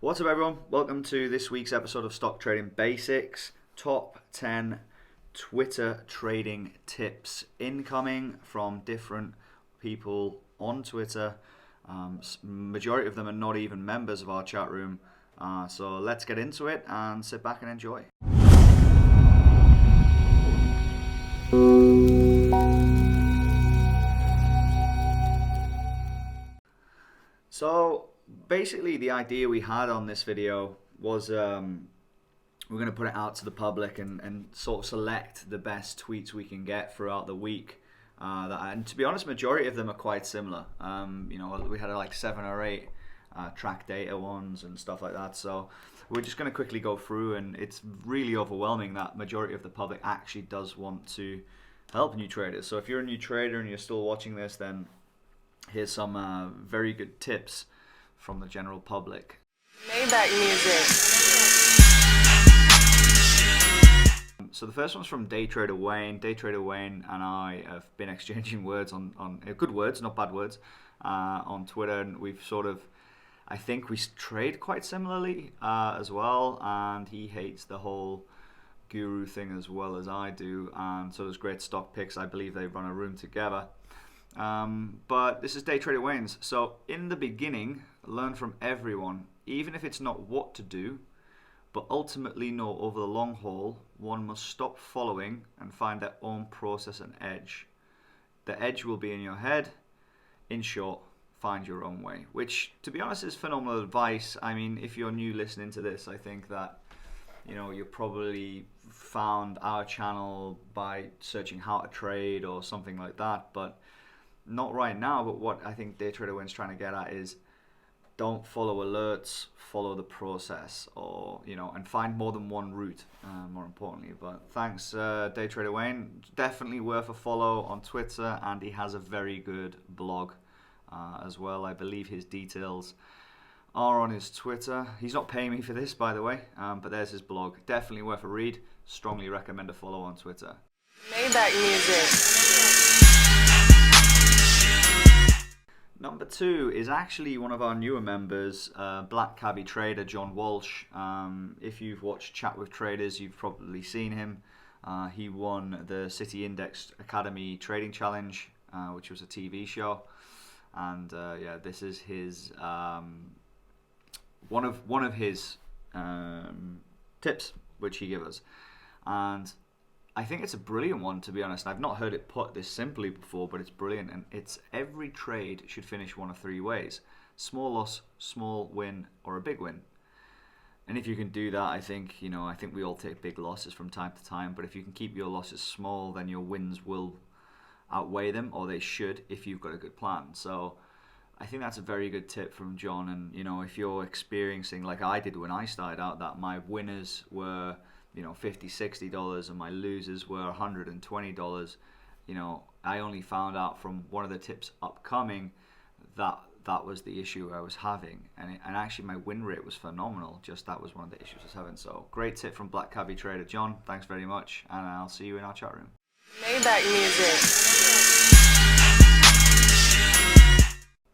What's up, everyone? Welcome to this week's episode of Stock Trading Basics. Top 10 Twitter trading tips incoming from different people on Twitter. Majority of them are not even members of our chat room. So let's get into it and sit back and enjoy. So basically the idea we had on this video was we're going to put it out to the public and sort of select the best tweets we can get throughout the week. And to be honest, majority of them are quite similar. We had like 7 or 8 track data ones and stuff like that. So we're just going to quickly go through, and it's really overwhelming that majority of the public actually does want to help new traders. So if you're a new trader and you're still watching this, then here's some very good tips from the general public. Maybach music. So the first one's from Day Trader Wayne. Day Trader Wayne and I have been exchanging words on good words, not bad words, on Twitter, and we've I think we trade quite similarly as well, and he hates the whole guru thing as well as I do, and so there's great stock picks. I believe they run a room together. But this is Day Trader Wayne's. So in the beginning, learn from everyone, even if it's not what to do, but ultimately know over the long haul, one must stop following and find their own process and edge. The edge will be in your head. In short, find your own way, which, to be honest, is phenomenal advice. I mean, if you're new listening to this, I think that you probably found our channel by searching how to trade or something like that, but not right now. But what I think Day Trader Wayne's trying to get at is don't follow alerts, follow the process, or and find more than one route, more importantly. But thanks, Day Trader Wayne. Definitely worth a follow on Twitter, and he has a very good blog as well. I believe his details are on his Twitter. He's not paying me for this, by the way, but there's his blog. Definitely worth a read. Strongly recommend a follow on Twitter. Maybach music. Number 2 is actually one of our newer members, Black Cabbie Trader, John Walsh. If you've watched Chat with Traders, you've probably seen him. He won the City Index Academy Trading Challenge, which was a TV show. And this is his one of his tips which he gives us, and I think it's a brilliant one, to be honest. I've not heard it put this simply before, but it's brilliant, and it's every trade should finish one of 3 ways: small loss, small win, or a big win. And if you can do that, I think we all take big losses from time to time, but if you can keep your losses small, then your wins will outweigh them, or they should, if you've got a good plan. So I think that's a very good tip from John. And if you're experiencing, like I did when I started out, that my winners were $50-$60 and my losers were $120, I only found out from one of the tips upcoming that was the issue I was having, and actually my win rate was phenomenal. Just that was one of the issues I was having. So great tip from Black Cabbie Trader John. Thanks very much, and I'll see you in our chat room. Maybach music.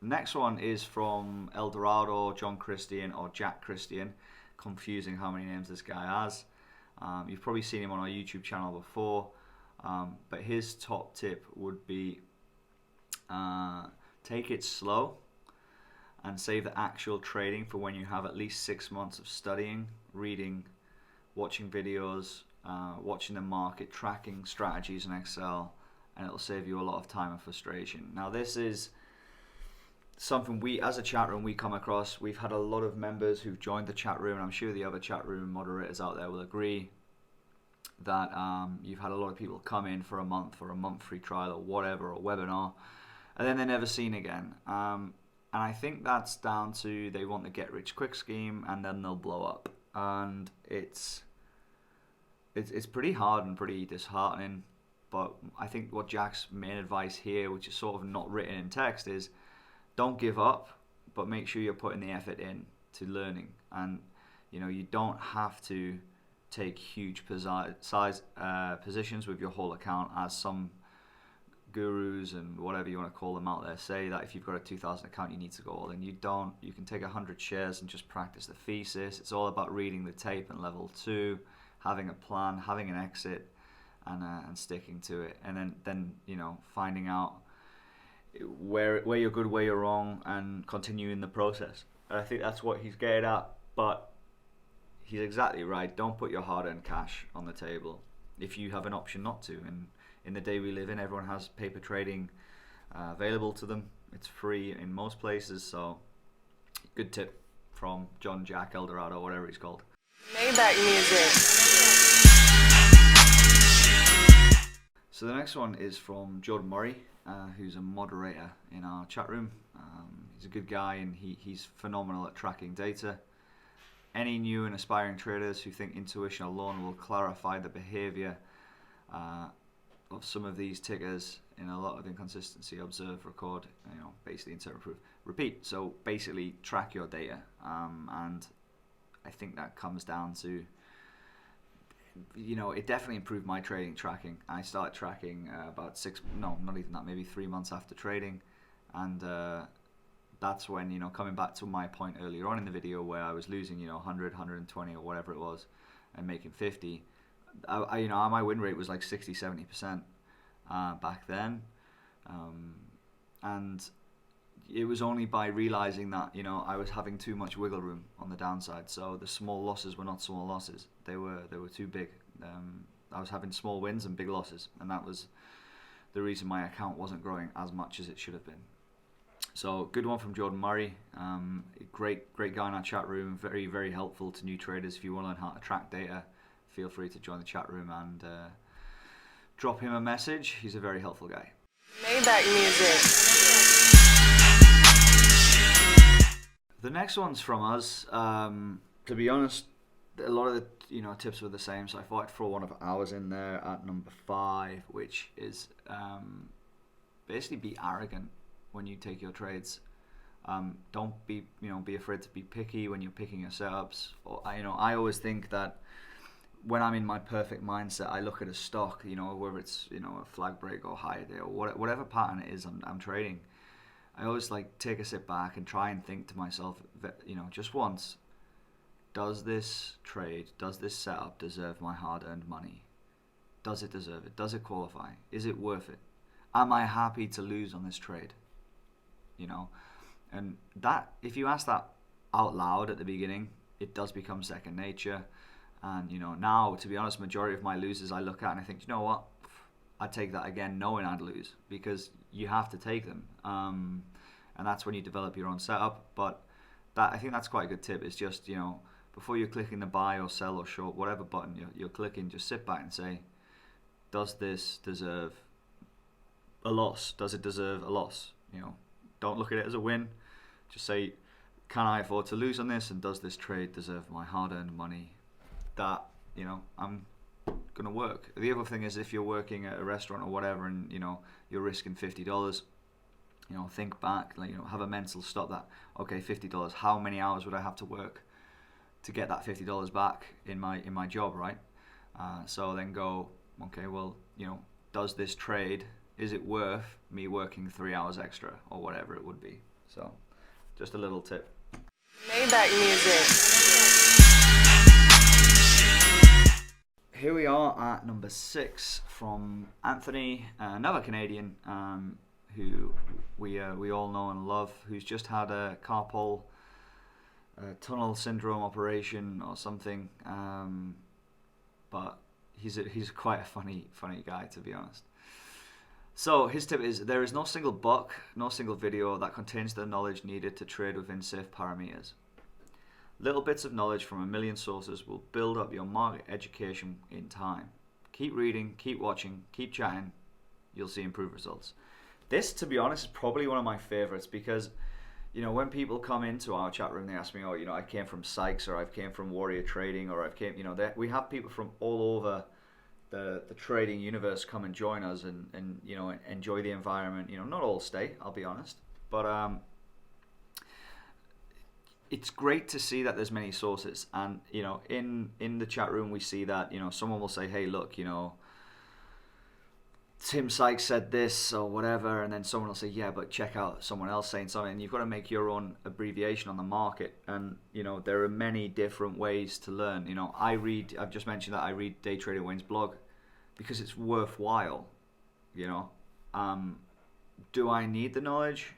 Next one is from El Dorado, John Christian, or Jack Christian. Confusing how many names this guy has. You've probably seen him on our YouTube channel before, but his top tip would be take it slow and save the actual trading for when you have at least 6 months of studying, reading, watching videos, watching the market, tracking strategies in Excel, and it'll save you a lot of time and frustration. Now, this is something we, as a chat room, we come across. We've had a lot of members who've joined the chat room, and I'm sure the other chat room moderators out there will agree that you've had a lot of people come in for a month free trial or whatever, or webinar, and then they're never seen again. And I think that's down to they want the get rich quick scheme, and then they'll blow up. And it's pretty hard and pretty disheartening. But I think what Jack's main advice here, which is sort of not written in text, is don't give up, but make sure you're putting the effort in to learning. And you don't have to take huge positions with your whole account, as some gurus and whatever you want to call them out there say that if you've got a 2,000 account you need to go all in. You don't. You can take 100 shares and just practice the thesis. It's all about reading the tape and level 2, having a plan, having an exit, and sticking to it, and then finding out where you're good, where you're wrong, and continuing the process. And I think that's what he's getting at. But he's exactly right. Don't put your hard-earned cash on the table if you have an option not to. And in the day we live in, everyone has paper trading available to them. It's free in most places. So good tip from John Jack Eldorado, whatever he's called. Maybach music. So the next one is from Jordan Murray, who's a moderator in our chat room. He's a good guy, and he's phenomenal at tracking data. Any new and aspiring traders who think intuition alone will clarify the behavior of some of these tickers in a lot of inconsistency, observe, record, basically interpret, prove, repeat. So basically track your data, and I think that comes down to, it definitely improved my trading tracking. I started tracking about not even that, maybe 3 months after trading, and that's when, coming back to my point earlier on in the video where I was losing 100, 120 or whatever it was and making 50, my win rate was like 60-70% back then, and it was only by realizing that I was having too much wiggle room on the downside. So the small losses were not small losses, they were too big. I was having small wins and big losses, and that was the reason my account wasn't growing as much as it should have been. So good one from Jordan Murray. Great guy in our chat room. Very, very helpful to new traders. If you want to learn how to track data, feel free to join the chat room and drop him a message. He's a very helpful guy. Maybach music. The next one's from us. To be honest, a lot of the tips were the same, so I thought I'd throw one of ours in there at number 5, which is basically be arrogant when you take your trades. Don't be afraid to be picky when you're picking your setups. Or I always think that when I'm in my perfect mindset, I look at a stock, whether it's a flag break or higher day or whatever pattern it is I'm trading. I always take a sit back and try and think to myself that, just once, does this trade, does this setup deserve my hard-earned money? Does it deserve it? Does it qualify? Is it worth it? Am I happy to lose on this trade? And that, if you ask that out loud at the beginning, it does become second nature. And now, to be honest, majority of my losers I look at and I think, what, I'd take that again knowing I'd lose, because you have to take them, and that's when you develop your own setup. But I think that's quite a good tip. Is just before you're clicking the buy or sell or short, whatever button you're clicking, just sit back and say, does this deserve a loss? Does it deserve a loss? Don't look at it as a win. Just say, can I afford to lose on this, and does this trade deserve my hard-earned money that I'm gonna work? The other thing is, if you're working at a restaurant or whatever and you're risking $50, think back, have a mental stop that, okay, $50, how many hours would I have to work to get that $50 back in my job, right? So then go, okay, well, does this trade, is it worth me working 3 hours extra or whatever it would be? So just a little tip. Maybach music. Here we are at number 6 from Anthony, another Canadian who we all know and love, who's just had a carpal tunnel syndrome operation or something, but he's quite a funny guy, to be honest. So his tip is, there is no single book, no single video that contains the knowledge needed to trade within safe parameters. Little bits of knowledge from a million sources will build up your market education in time. Keep reading, keep watching, keep chatting, you'll see improved results. This, to be honest, is probably one of my favorites, because when people come into our chat room, they ask me, I came from Sykes, or I came from Warrior Trading, or we have people from all over the trading universe come and join us and enjoy the environment. Not all stay, I'll be honest, but it's great to see that there's many sources. And in the chat room we see that someone will say, hey, look, Tim Sykes said this or whatever, and then someone will say, yeah, but check out someone else saying something. And you've got to make your own abbreviation on the market. And, there are many different ways to learn. I've just mentioned that I read Day Trader Wayne's blog because it's worthwhile, Do I need the knowledge?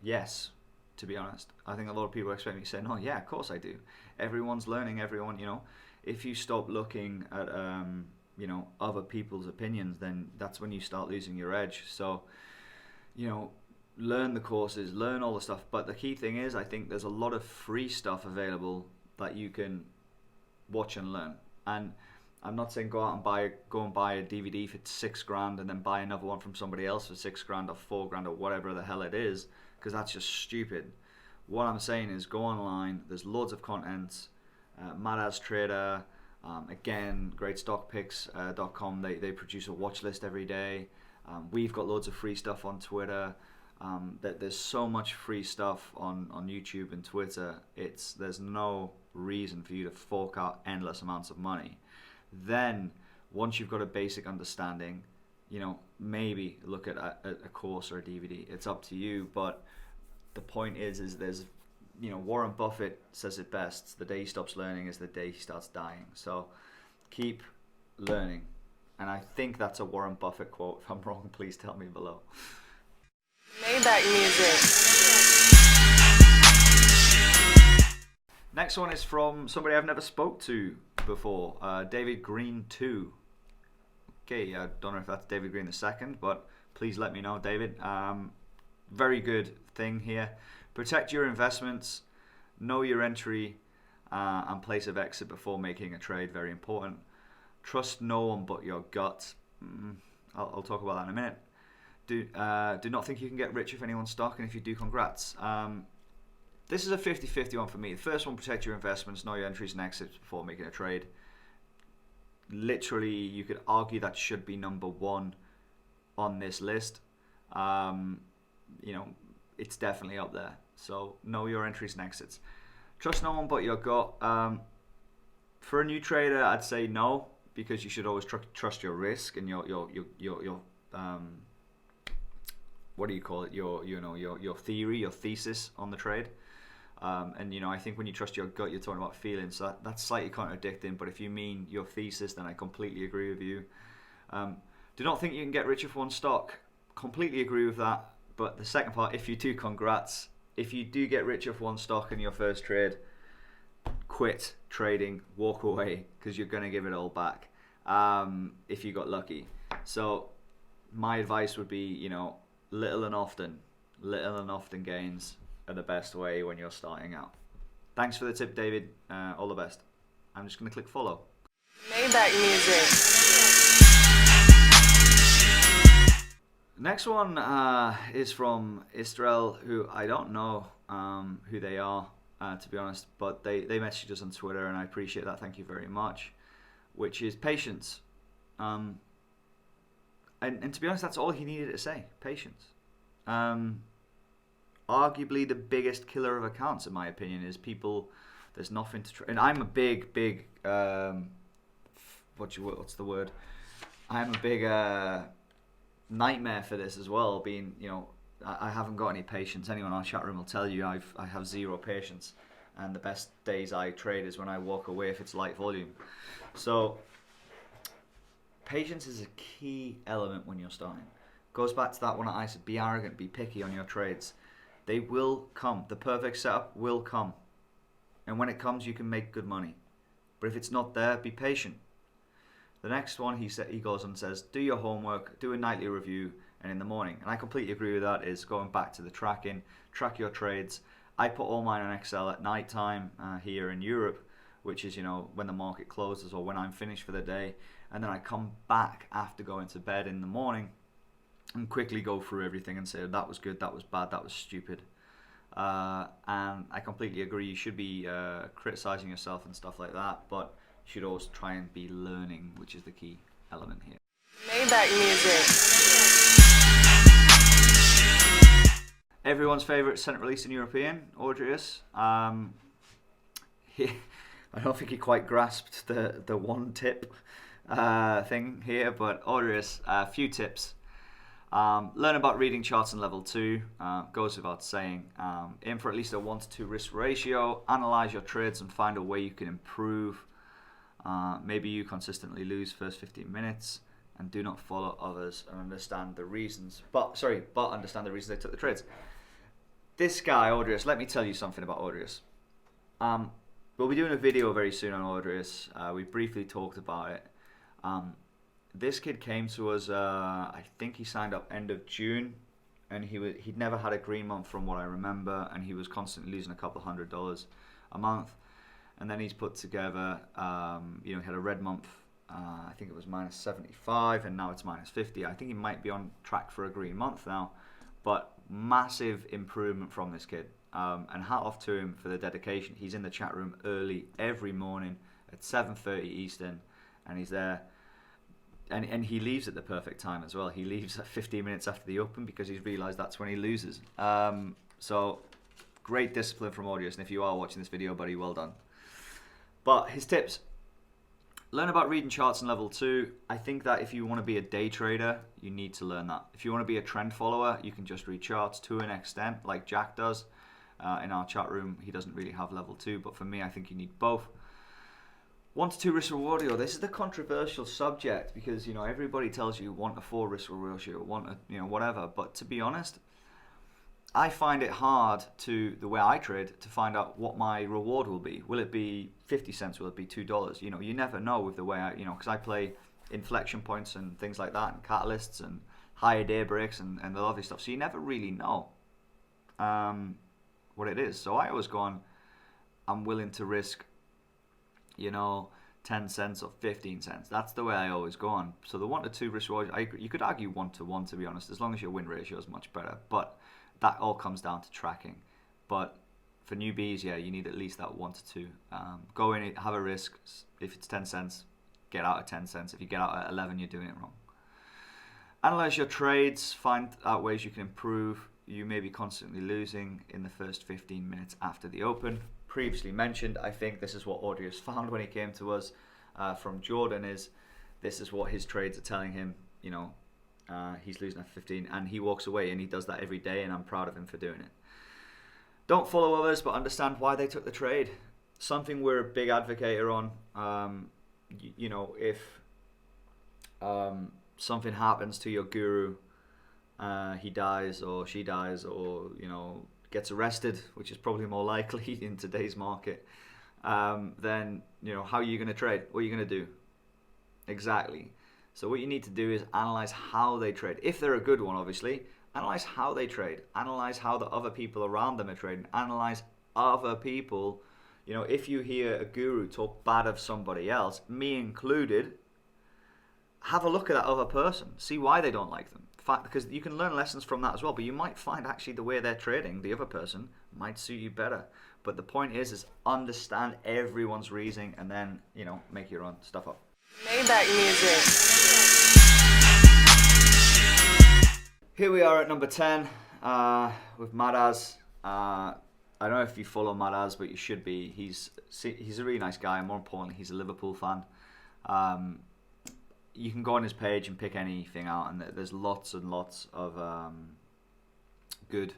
Yes, to be honest. I think a lot of people expect me to say, no, yeah, of course I do. Everyone's learning, if you stop looking at, other people's opinions, then that's when you start losing your edge. So, learn the courses, learn all the stuff. But the key thing is, I think there's a lot of free stuff available that you can watch and learn. And I'm not saying go and buy a DVD for $6,000 and then buy another one from somebody else for $6,000 or $4,000 or whatever the hell it is, because that's just stupid. What I'm saying is go online. There's loads of content. Mad As Trader. Again, greatstockpicks.com. They produce a watch list every day. We've got loads of free stuff on Twitter. There's so much free stuff on YouTube and Twitter. There's no reason for you to fork out endless amounts of money. Then, once you've got a basic understanding, maybe look at a course or a DVD. It's up to you. But the point is there's Warren Buffett says it best: the day he stops learning is the day he starts dying. So keep learning. And I think that's a Warren Buffett quote. If I'm wrong, please tell me below. Maybach music. Next one is from somebody I've never spoke to before, David Green 2. Okay, I don't know if that's David Green the second, but please let me know, David. Very good thing here. Protect your investments, know your entry and place of exit before making a trade. Very important. Trust no one but your gut. I'll talk about that in a minute. Do not think you can get rich if anyone's stock, and if you do, congrats. This is a 50-50 one for me. The first one, protect your investments, know your entries and exits before making a trade. Literally, you could argue that should be number one on this list. It's definitely up there. So know your entries and exits. Trust no one but your gut. For a new trader, I'd say no, because you should always trust your risk and your what do you call it? Your theory, your thesis on the trade. I think when you trust your gut, you're talking about feelings. So that's slightly contradicting. But if you mean your thesis, then I completely agree with you. Do not think you can get rich with one stock. Completely agree with that. But the second part, if you do, congrats. If you do get rich with one stock in your first trade, quit trading, walk away, because you're going to give it all back if you got lucky. So my advice would be, little and often gains are the best way when you're starting out. Thanks for the tip, David. All the best. I'm just going to click follow. Maybach music. Next one is from Israel, who I don't know who they are, to be honest, but they messaged us on Twitter, and I appreciate that. Thank you very much. Which is patience. And to be honest, that's all he needed to say. Patience. Arguably the biggest killer of accounts, in my opinion, is people. There's nothing to. And I'm a big. What's the word? I'm a big nightmare for this as well. Being, I haven't got any patience. Anyone on our chat room will tell you I have zero patience, and the best days I trade is when I walk away if it's light volume. So patience is a key element when you're starting. Goes back to that one I said: be arrogant, be picky on your trades. They will come. The perfect setup will come. And when it comes, you can make good money. But if it's not there, be patient. The next one, he goes on and says, do your homework, do a nightly review, and in the morning. And I completely agree with that, is going back to the tracking, track your trades. I put all mine on Excel at night time here in Europe, which is, when the market closes or when I'm finished for the day. And then I come back after going to bed in the morning and quickly go through everything and say, that was good, that was bad, that was stupid. And I completely agree, you should be criticizing yourself and stuff like that, but you should always try and be learning, which is the key element here. Maybach music. Everyone's favorite Central Eastern European, Audrius. I don't think he quite grasped the one tip thing here, but Aureus, a few tips. Learn about reading charts in level 2, goes without saying. Aim for at least a 1 to 2 risk ratio. Analyze your trades and find a way you can improve. Maybe you consistently lose first 15 minutes and do not follow others and understand the reasons. But understand the reasons they took the trades. This guy, Aureus, let me tell you something about Aureus. We'll be doing a video very soon on Aureus. We briefly talked about it. This kid came to us, I think he signed up end of June, and he'd never had a green month from what I remember, and he was constantly losing a couple $100 a month. And then he's put together, he had a red month, I think it was minus 75, and now it's minus 50. I think he might be on track for a green month now, but massive improvement from this kid. And hat off to him for the dedication. He's in the chat room early every morning at 7:30 Eastern, and he's there. And he leaves at the perfect time as well. He leaves at 15 minutes after the open because he's realised that's when he loses. So great discipline from Aureus, and if you are watching this video, buddy, well done. But his tips: learn about reading charts in level 2. I think that if you want to be a day trader, you need to learn that. If you want to be a trend follower, you can just read charts to an extent, like Jack does. In our chat room, he doesn't really have level 2, but for me, I think you need both. 1 to 2 risk reward ratio. This is the controversial subject because everybody tells you 1 to 4 risk reward ratio, 1 to whatever. But to be honest, I find it hard the way I trade to find out what my reward will be. Will it be 50 cents? Will it be $2? You never know with the way because I play inflection points and things like that, and catalysts and higher day breaks and the lovely stuff. So you never really know what it is. So I always go on, I'm willing to risk 10 cents or 15 cents. That's the way I always go on. So the 1 to 2 risk reward, you could argue 1 to 1, to be honest, as long as your win ratio is much better. But that all comes down to tracking. But for newbies, yeah, you need at least that 1 to 2. Go in, have a risk. If it's 10 cents, get out at 10 cents. If you get out at 11, you're doing it wrong. Analyze your trades. Find out ways you can improve. You may be constantly losing in the first 15 minutes after the open. Previously mentioned, I think this is what Aureus found when he came to us from Jordan. This is what his trades are telling him. He's losing at 15, and he walks away, and he does that every day, and I'm proud of him for doing it. Don't follow others, but understand why they took the trade. Something we're a big advocate on. If something happens to your guru, he dies or she dies, or gets arrested, which is probably more likely in today's market, then how are you going to trade? What are you going to do? Exactly. So what you need to do is analyze how they trade. If they're a good one, obviously, analyze how they trade. Analyze how the other people around them are trading. Analyze other people. If you hear a guru talk bad of somebody else, me included, have a look at that other person. See why they don't like them. Because you can learn lessons from that as well, but you might find actually the way they're trading, the other person, might suit you better. But the point is understand everyone's reasoning and then, make your own stuff up. Maybach music. Here we are at number 10 with Madaz. I don't know if you follow Madaz, but you should be. He's a really nice guy, and more importantly, he's a Liverpool fan. You can go on his page and pick anything out, and there's lots and lots of good,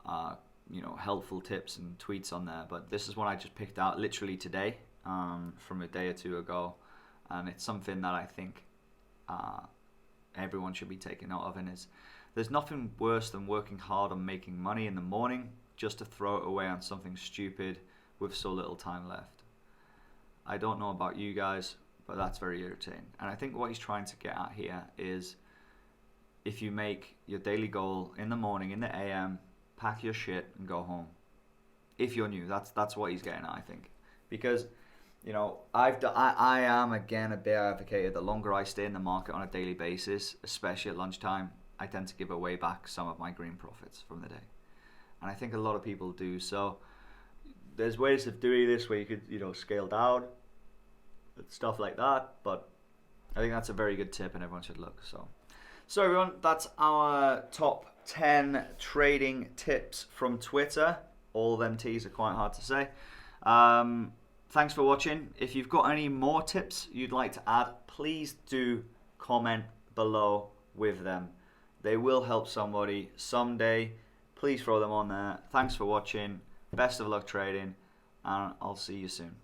helpful tips and tweets on there. But this is one I just picked out literally today, from a day or two ago, and it's something that I think everyone should be taking note of. And there's nothing worse than working hard on making money in the morning just to throw it away on something stupid with so little time left. I don't know about you guys, but that's very irritating. And I think what he's trying to get at here is, if you make your daily goal in the morning, in the AM, pack your shit and go home. If you're new, that's what he's getting at, I think. Because, I am, again, a big advocate. The longer I stay in the market on a daily basis, especially at lunchtime, I tend to give away back some of my green profits from the day. And I think a lot of people do. So there's ways of doing this where you could, scale down, stuff like that, but I think that's a very good tip and everyone should look. So everyone, that's our top 10 trading tips from Twitter. All of them T's are quite hard to say. thanks for watching. If you've got any more tips you'd like to add, please do comment below with them. They will help somebody someday. Please throw them on there. Thanks for watching. Best of luck trading, and I'll see you soon.